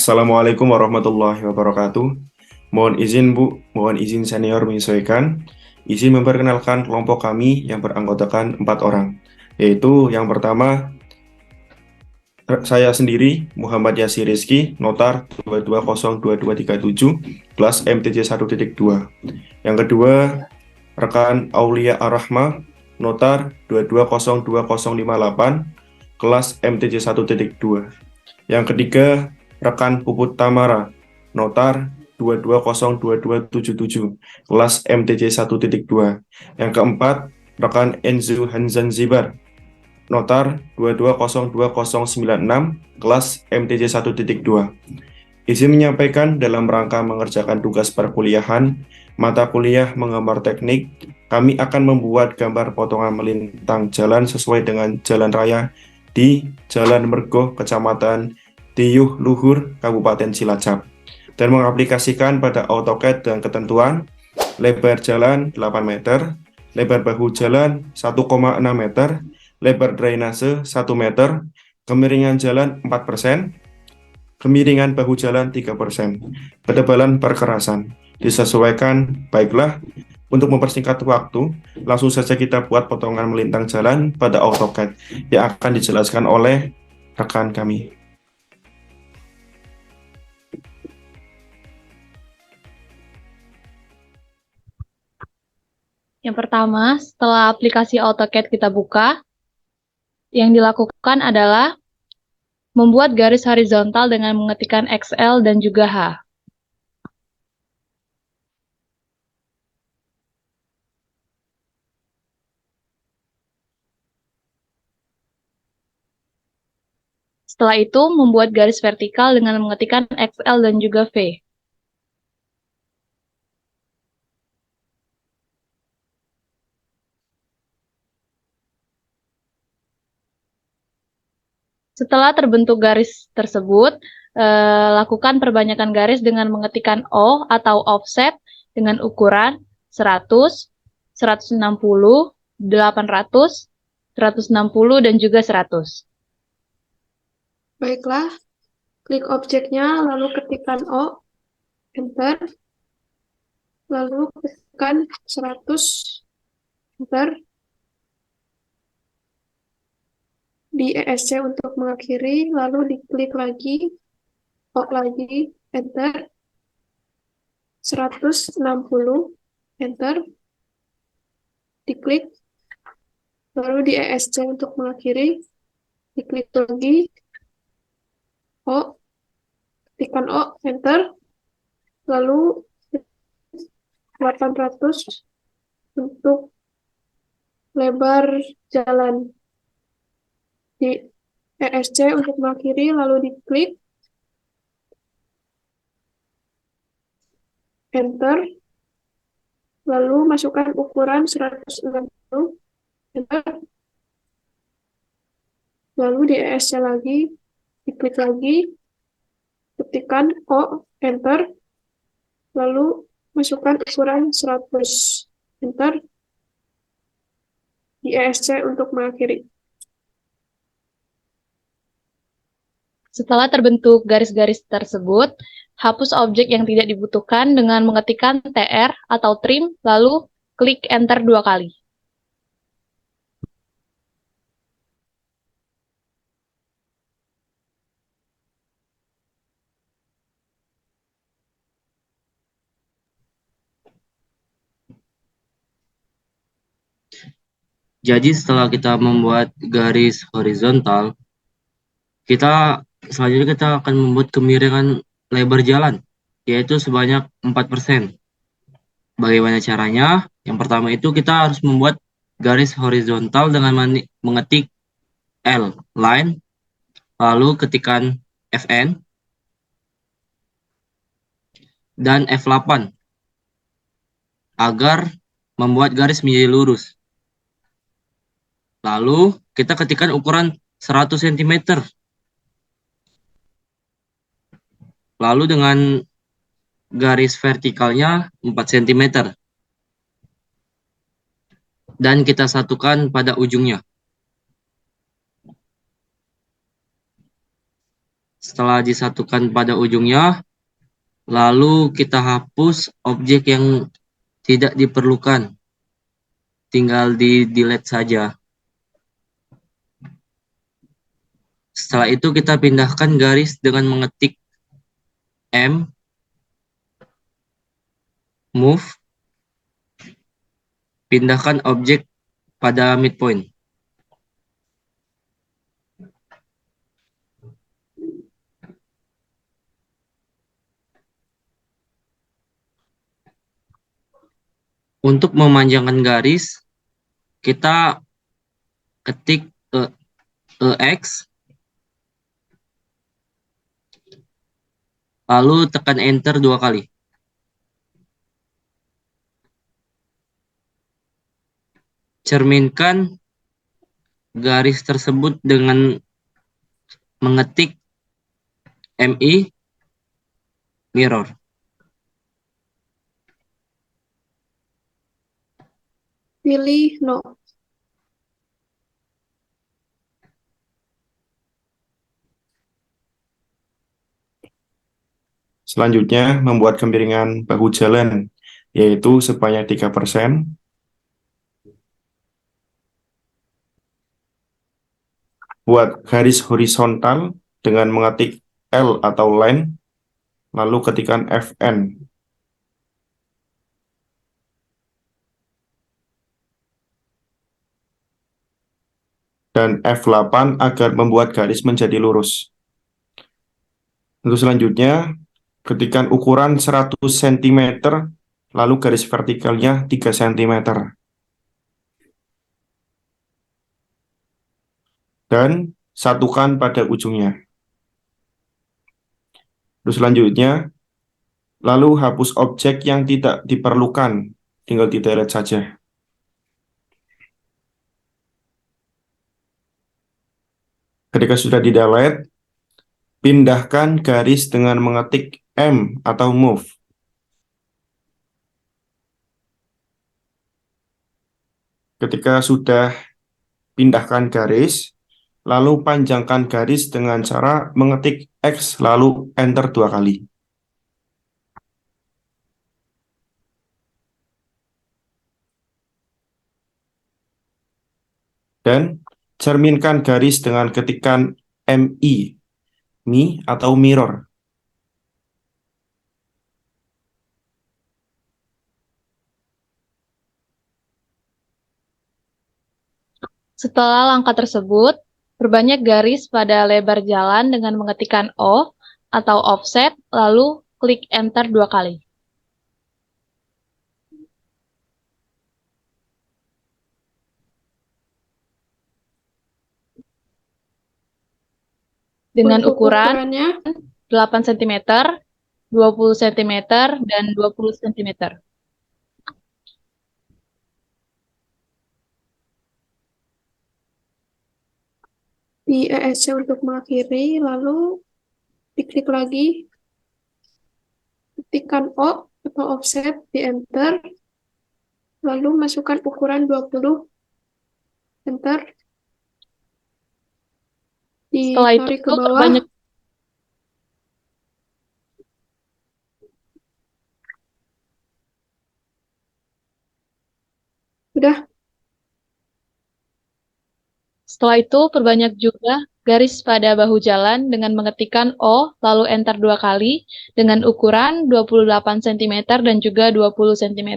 Assalamualaikum warahmatullahi wabarakatuh. Mohon izin Bu, mohon izin senior menyesuaikan. Izin memperkenalkan kelompok kami yang beranggotakan 4 orang, yaitu yang pertama saya sendiri Muhammad Yasir Rizky, notar 22022237 kelas MTJ 1.2. Yang kedua rekan Aulia Arrahma, notar 22020058 kelas MTJ 1.2. Yang ketiga, rekan Puput Tamara, notar 22022277, kelas MTJ 1.2. Yang keempat, rekan Enzu Hanzan Zibar, notar 22020096, kelas MTJ 1.2. Izin menyampaikan dalam rangka mengerjakan tugas perkuliahan, mata kuliah menggambar teknik, kami akan membuat gambar potongan melintang jalan sesuai dengan jalan raya di Jalan Mergoh, Kecamatan Tiyuh Luhur, Kabupaten Cilacap, dan mengaplikasikan pada AutoCAD dengan ketentuan lebar jalan 8 meter, lebar bahu jalan 1,6 meter, lebar drainase 1 meter, kemiringan jalan 4%, kemiringan bahu jalan 3%, ketebalan perkerasan disesuaikan. Baiklah, untuk mempersingkat waktu, langsung saja kita buat potongan melintang jalan pada AutoCAD yang akan dijelaskan oleh rekan kami. Yang pertama, setelah aplikasi AutoCAD kita buka, yang dilakukan adalah membuat garis horizontal dengan mengetikkan XL dan juga H. Setelah itu, membuat garis vertikal dengan mengetikkan XL dan juga V. Setelah terbentuk garis tersebut, lakukan perbanyakan garis dengan mengetikkan O atau offset dengan ukuran 100, 160, 800, 160, dan juga 100. Baiklah, klik objeknya, lalu ketikkan O, enter, lalu ketikkan 100, enter, di ESC untuk mengakhiri, lalu diklik lagi, O lagi, enter, 160, enter, diklik, lalu di ESC untuk mengakhiri, diklik lagi, O, ketikkan O, enter, lalu 800 untuk lebar jalan. Di ESC untuk mengakhiri, lalu diklik, enter, lalu masukkan ukuran 160, enter, lalu di ESC lagi, diklik lagi, ketikkan O, enter, lalu masukkan ukuran 100, enter, di ESC untuk mengakhiri. Setelah terbentuk garis-garis tersebut, hapus objek yang tidak dibutuhkan dengan mengetikkan TR atau trim, lalu klik Enter 2 kali. Jadi setelah kita membuat garis horizontal, selanjutnya kita akan membuat kemiringan lebar jalan, yaitu sebanyak 4%. Bagaimana caranya? Yang pertama itu kita harus membuat garis horizontal dengan mengetik L, line, lalu ketikkan Fn, dan F8, agar membuat garis menjadi lurus. Lalu kita ketikkan ukuran 100 cm. Lalu dengan garis vertikalnya 4 cm. Dan kita satukan pada ujungnya. Setelah disatukan pada ujungnya, lalu kita hapus objek yang tidak diperlukan. Tinggal di delete saja. Setelah itu kita pindahkan garis dengan mengetik M, move, pindahkan objek pada midpoint. Untuk memanjangkan garis, kita ketik EX, lalu tekan enter 2 kali. Cerminkan garis tersebut dengan mengetik MI mirror. Pilih no. Selanjutnya, membuat kemiringan bahu jalan, yaitu sebanyak 3%. Buat garis horizontal dengan mengetik L atau line, lalu ketikkan FN. Dan F8 agar membuat garis menjadi lurus. Untuk selanjutnya, ketikkan ukuran 100 cm, lalu garis vertikalnya 3 cm. Dan satukan pada ujungnya. Terus selanjutnya, lalu hapus objek yang tidak diperlukan, tinggal di delete saja. Ketika sudah di delete, pindahkan garis dengan mengetik M atau move. Ketika sudah pindahkan garis, lalu panjangkan garis dengan cara mengetik X lalu enter 2 kali. Dan cerminkan garis dengan ketikan MI, Mi atau mirror. Setelah langkah tersebut, perbanyak garis pada lebar jalan dengan mengetikkan O atau offset, lalu klik enter 2 kali. Dengan Untuk ukuran ukurannya 8 cm, 20 cm, dan 20 cm. di ESC untuk mengakhiri, lalu diklik lagi, ketikkan O atau offset, di enter, lalu masukkan ukuran 20, enter, Setelah itu, ditarik ke bawah, perbanyak udah. Setelah itu, perbanyak juga garis pada bahu jalan dengan mengetikkan O, lalu enter 2 kali, dengan ukuran 28 cm dan juga 20 cm.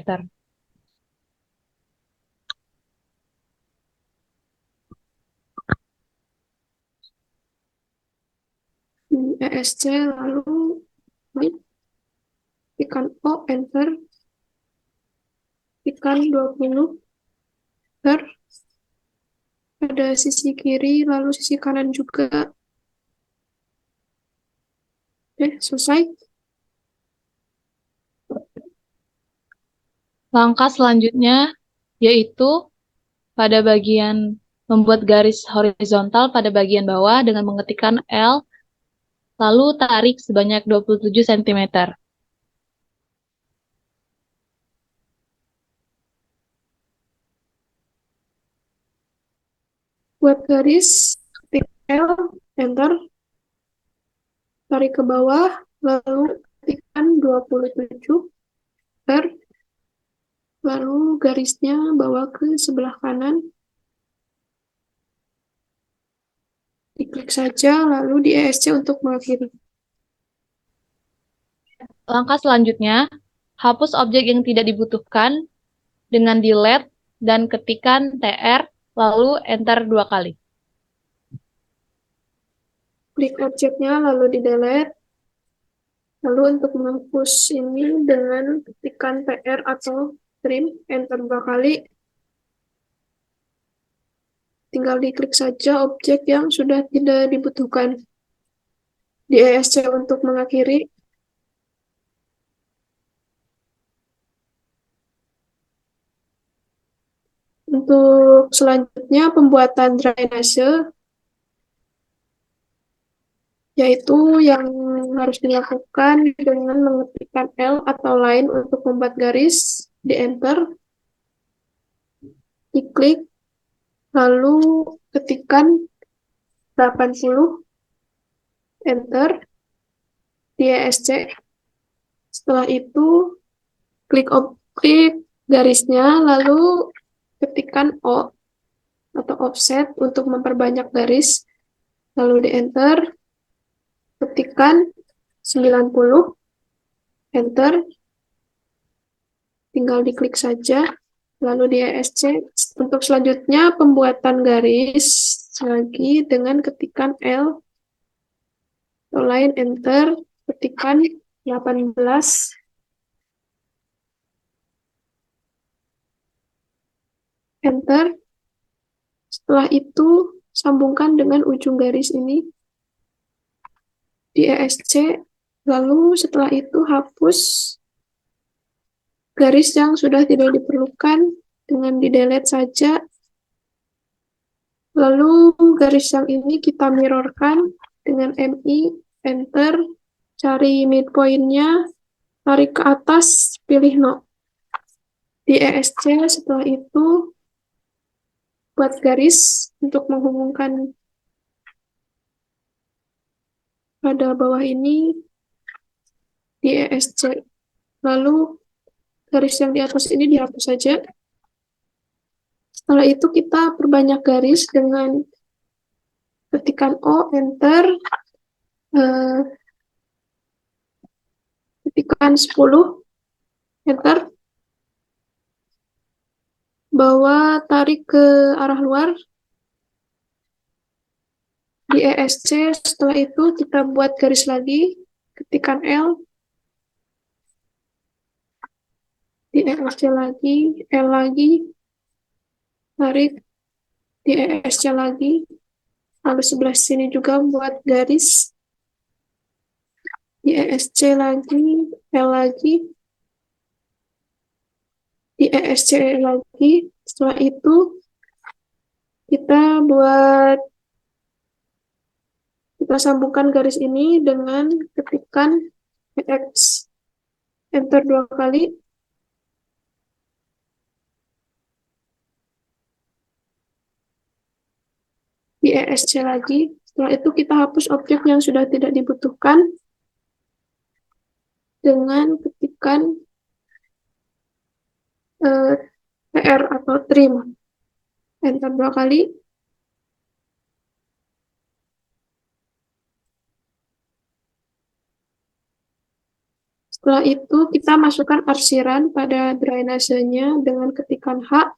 Di ESC, lalu tekan O, enter, tekan 20, enter, pada sisi kiri, lalu sisi kanan juga. Oke, selesai. Langkah selanjutnya yaitu pada bagian membuat garis horizontal pada bagian bawah dengan mengetikkan L, lalu tarik sebanyak 27 cm. Buat garis, ketik L, enter, tarik ke bawah, lalu ketikkan 27 per, lalu garisnya bawa ke sebelah kanan, diklik saja, lalu di ESC untuk mengakhiri. Langkah selanjutnya, hapus objek yang tidak dibutuhkan dengan delete dan ketikkan TR, lalu enter 2 kali. Klik objeknya, lalu di delete. Lalu untuk menghapus ini dengan ketikkan TR atau trim, enter 2 kali. Tinggal diklik saja objek yang sudah tidak dibutuhkan. Di ESC untuk mengakhiri. Untuk selanjutnya pembuatan drainase, yaitu yang harus dilakukan dengan mengetikkan L atau line untuk membuat garis, di enter, diklik, lalu ketikkan 80, enter, di ESC. Setelah itu klik garisnya, lalu ketikkan O atau offset untuk memperbanyak garis, lalu di enter, ketikkan 90, enter, tinggal diklik saja, lalu di ESC. Untuk selanjutnya pembuatan garis lagi dengan ketikkan L atau line, enter, ketikkan 18, enter. Setelah itu sambungkan dengan ujung garis ini di ESC, lalu setelah itu hapus garis yang sudah tidak diperlukan dengan di delete saja. Lalu garis yang ini kita mirrorkan dengan MI, enter, cari midpoint-nya, tarik ke atas, pilih no. Di ESC setelah itu buat garis untuk menghubungkan pada bawah ini di ESC. Lalu garis yang di atas ini dihapus saja. Setelah itu kita perbanyak garis dengan ketikan O, enter, ketikan 10, enter, bawa tarik ke arah luar, di ESC. Setelah itu kita buat garis lagi, ketikan L, di ESC lagi, L lagi, tarik, di ESC lagi, lalu sebelah sini juga buat garis, di ESC lagi, L lagi, di ESC lagi. Setelah itu kita sambungkan garis ini dengan ketikan EX, enter 2 kali. Di ESC lagi. Setelah itu kita hapus objek yang sudah tidak dibutuhkan dengan ketikan TR atau trim, enter 2 kali. Setelah itu kita masukkan arsiran pada drainasenya dengan ketikan H.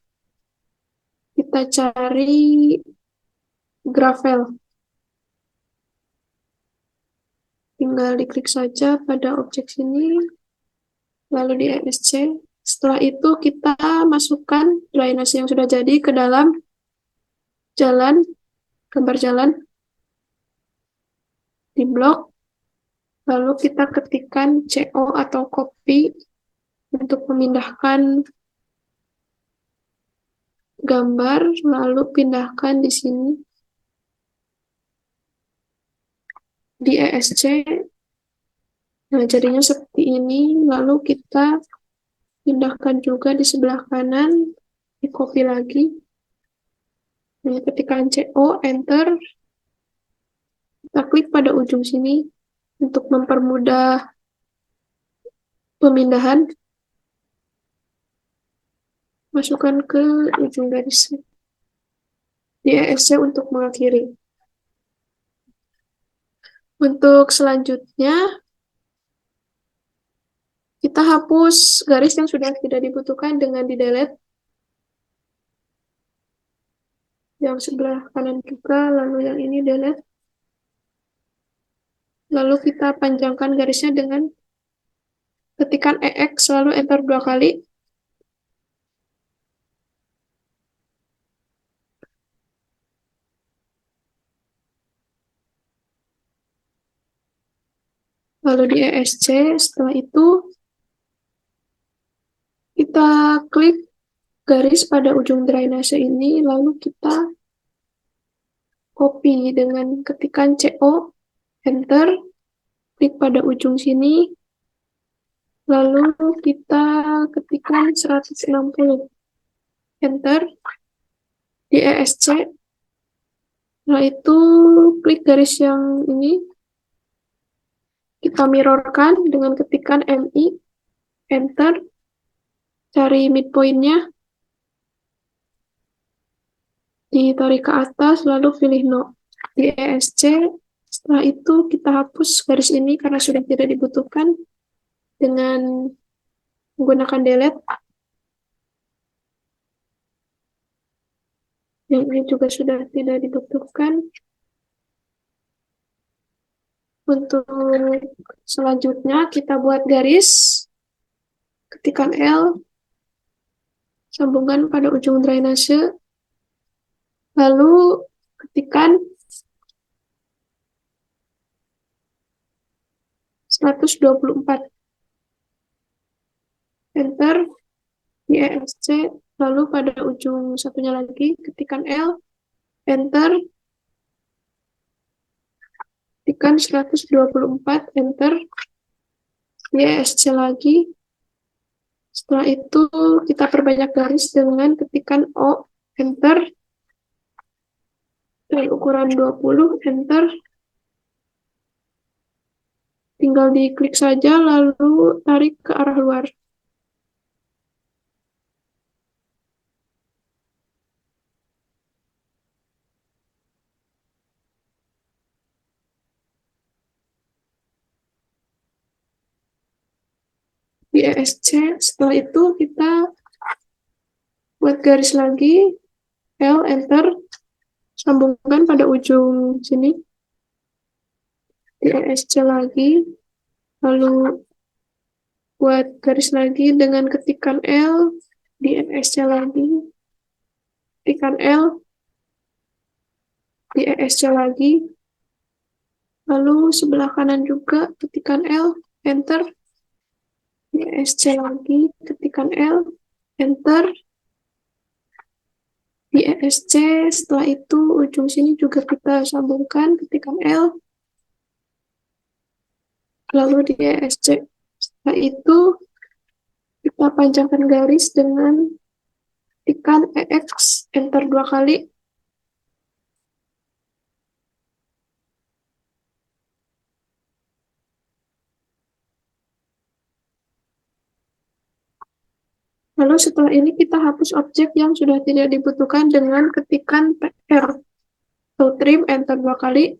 Kita cari gravel. Tinggal diklik saja pada objek sini, lalu di ESC. Setelah itu kita masukkan drainase yang sudah jadi ke dalam jalan, gambar jalan di blok. Lalu kita ketikkan CO atau copy untuk memindahkan gambar, lalu pindahkan di sini di ESC. Nah, jadinya seperti ini. Lalu kita pindahkan juga di sebelah kanan, di copy lagi. Nah, ketikkan CO, enter. Kita klik pada ujung sini, Untuk mempermudah pemindahan, masukkan ke ujung garis di ESC untuk mengakhiri. Untuk selanjutnya, kita hapus garis yang sudah tidak dibutuhkan dengan di-delete. Yang sebelah kanan juga, lalu yang ini delete. Lalu kita panjangkan garisnya dengan ketikan EX, lalu enter 2 kali. Lalu di ESC, setelah itu kita klik garis pada ujung drainase ini, lalu kita copy dengan ketikan CO, enter, klik pada ujung sini, lalu kita ketikkan 160, enter, di ESC, setelah itu klik garis yang ini, kita mirrorkan dengan ketikan MI, enter, cari midpoint-nya, ditarik ke atas, lalu pilih no. Di ESC, setelah itu kita hapus garis ini karena sudah tidak dibutuhkan dengan menggunakan delete. Yang ini juga sudah tidak dibutuhkan. Untuk selanjutnya, kita buat garis, ketikan L, sambungkan pada ujung drainase, lalu ketikan 124, enter, di ESC, lalu pada ujung satunya lagi, ketikan L, enter, ketikan 124, enter, di ESC lagi. Setelah itu kita perbanyak garis dengan ketikan O, enter, dan ukuran 20, enter. Tinggal diklik saja, lalu tarik ke arah luar. Di ESC, setelah itu kita buat garis lagi, L, enter, sambungkan pada ujung sini, di ESC lagi, lalu buat garis lagi dengan ketikan L, di ESC lagi, ketikan L, di ESC lagi, lalu sebelah kanan juga ketikan L, enter, di ESC lagi, ketikan L, enter, di ESC, setelah itu ujung sini juga kita sambungkan, ketikan L, lalu di ESC. Setelah itu kita panjangkan garis dengan ketikan EX, enter 2 kali. Lalu setelah ini kita hapus objek yang sudah tidak dibutuhkan dengan ketikan PR. So, trim, enter 2 kali.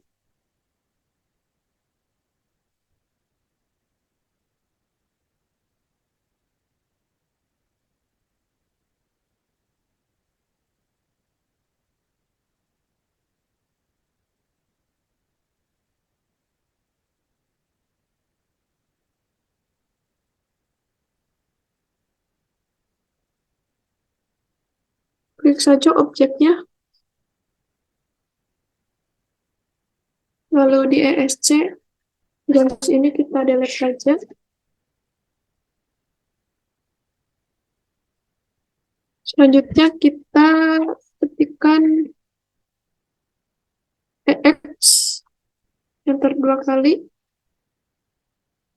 Klik saja objeknya. Lalu di ESC, garis ini kita delete saja. Selanjutnya kita ketikkan EX, enter 2 kali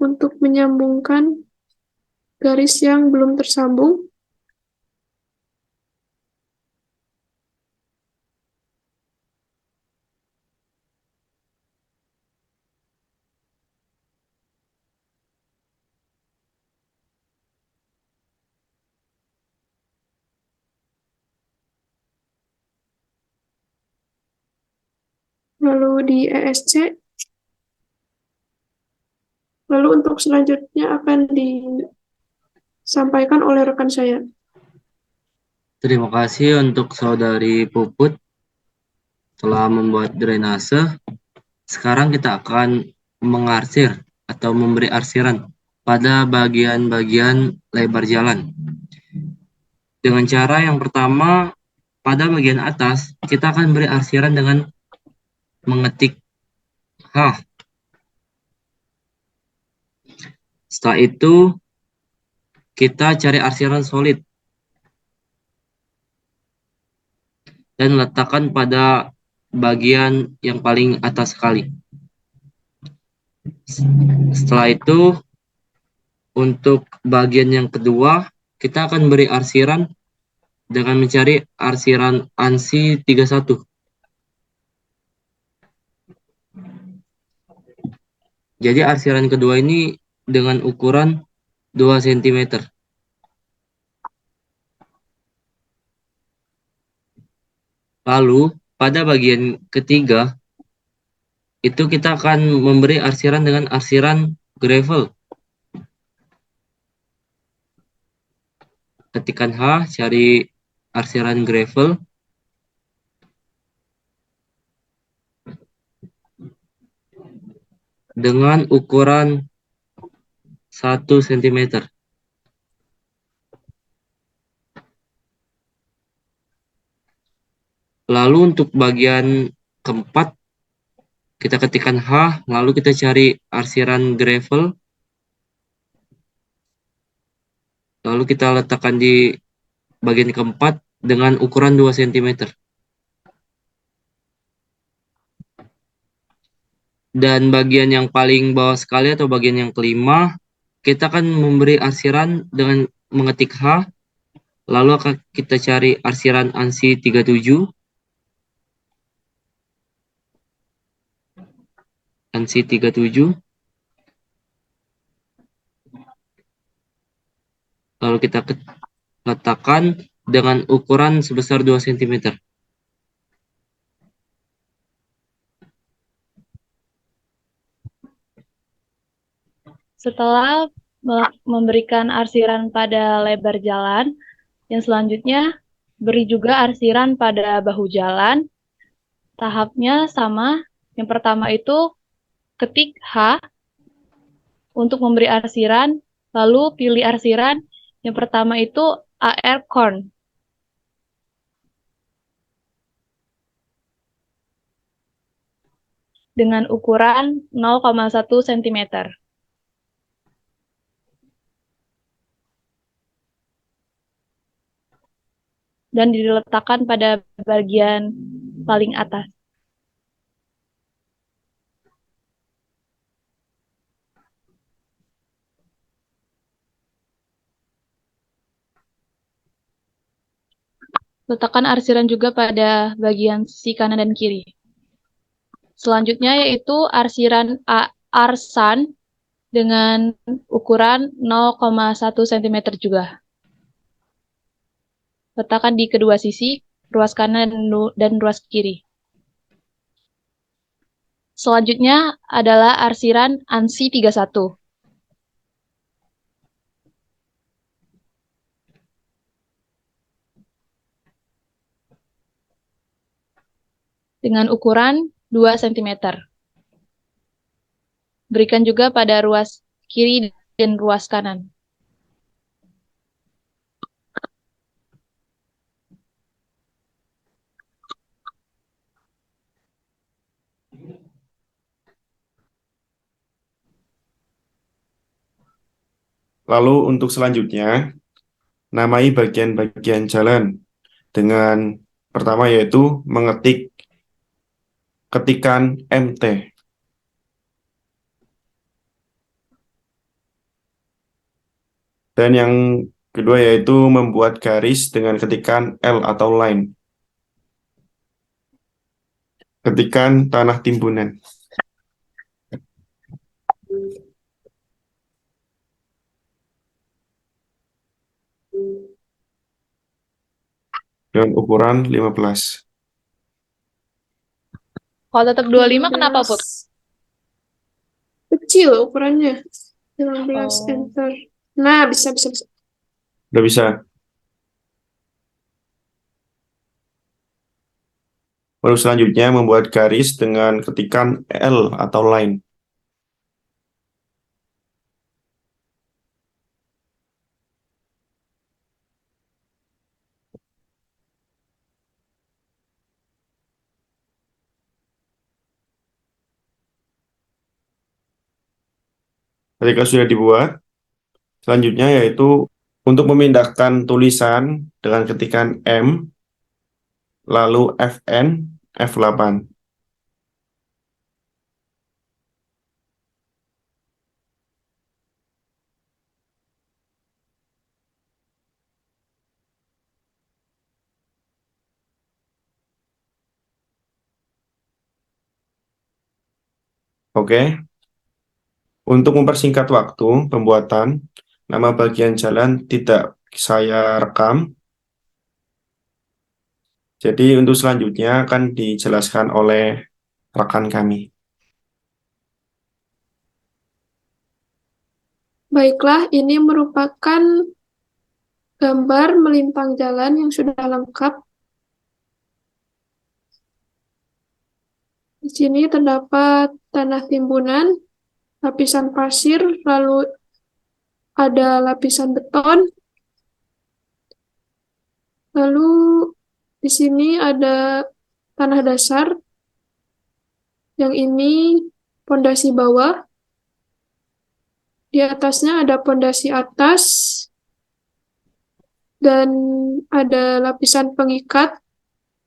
untuk menyambungkan garis yang belum tersambung. lalu di ESC, lalu untuk selanjutnya akan disampaikan oleh rekan saya. Terima kasih untuk Saudari Puput telah membuat drainase. Sekarang kita akan mengarsir atau memberi arsiran pada bagian-bagian lebar jalan. Dengan cara yang pertama, pada bagian atas, kita akan beri arsiran dengan mengetik H. Setelah itu, kita cari arsiran solid dan letakkan pada bagian yang paling atas sekali. Setelah itu, untuk bagian yang kedua, kita akan beri arsiran dengan mencari arsiran ANSI 31. Jadi arsiran kedua ini dengan ukuran 2 cm. Lalu pada bagian ketiga, itu kita akan memberi arsiran dengan arsiran gravel. Ketikkan H, cari arsiran gravel. Dengan ukuran 1 cm. Lalu untuk bagian keempat, kita ketikkan H, lalu kita cari arsiran gravel. Lalu kita letakkan di bagian keempat dengan ukuran 2 cm. Dan bagian yang paling bawah sekali atau bagian yang kelima, kita akan memberi arsiran dengan mengetik H, lalu akan kita cari arsiran ANSI 37. ANSI 37. Lalu kita letakkan dengan ukuran sebesar 2 cm. Setelah memberikan arsiran pada lebar jalan, yang selanjutnya beri juga arsiran pada bahu jalan. Tahapnya sama. Yang pertama itu ketik H untuk memberi arsiran, lalu pilih arsiran. Yang pertama itu AR corn. Dengan ukuran 0,1 cm. Dan diletakkan pada bagian paling atas. Letakkan arsiran juga pada bagian sisi kanan dan kiri. Selanjutnya yaitu arsiran arsan dengan ukuran 0,1 cm juga. Letakkan di kedua sisi, ruas kanan dan ruas kiri. Selanjutnya adalah arsiran ANSI 31. Dengan ukuran 2 cm. Berikan juga pada ruas kiri dan ruas kanan. Lalu untuk selanjutnya, namai bagian-bagian jalan dengan pertama yaitu mengetik ketikan MT. Dan yang kedua yaitu membuat garis dengan ketikan L atau line. Ketikan tanah timbunan. Dengan ukuran 15. Kalau tetap 25 kenapa, Put? Kecil ukurannya. 15 Oh. enter. Nah, bisa. Udah bisa. Lalu selanjutnya membuat garis dengan ketikan L atau line. Ketika sudah dibuat, selanjutnya yaitu untuk memindahkan tulisan dengan ketikan M, lalu FN, F8. Oke, untuk mempersingkat waktu pembuatan, nama bagian jalan tidak saya rekam. Jadi untuk selanjutnya akan dijelaskan oleh rekan kami. Baiklah, ini merupakan gambar melintang jalan yang sudah lengkap. Di sini terdapat tanah timbunan, lapisan pasir, lalu ada lapisan beton. Lalu di sini ada tanah dasar. Yang ini pondasi bawah. Di atasnya ada pondasi atas. Dan ada lapisan pengikat.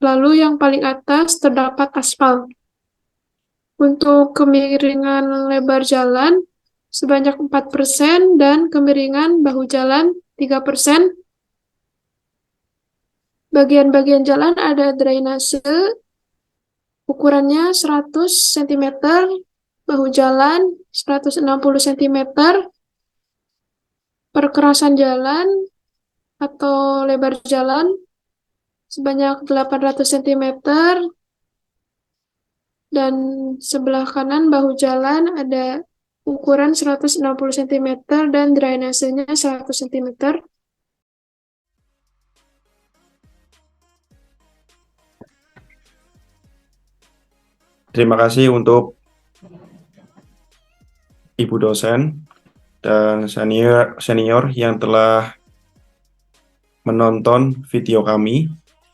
Lalu yang paling atas terdapat aspal. Untuk kemiringan lebar jalan sebanyak 4% dan kemiringan bahu jalan 3%. Bagian-bagian jalan ada drainase, ukurannya 100 cm, bahu jalan 160 cm, perkerasan jalan atau lebar jalan sebanyak 800 cm, dan sebelah kanan bahu jalan ada ukuran 160 cm dan drainasenya 100 cm. Terima kasih untuk Ibu dosen dan senior yang telah menonton video kami.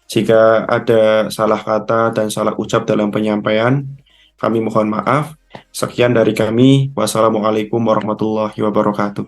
Jika ada salah kata dan salah ucap dalam penyampaian, kami mohon maaf. Sekian dari kami. Wassalamualaikum warahmatullahi wabarakatuh.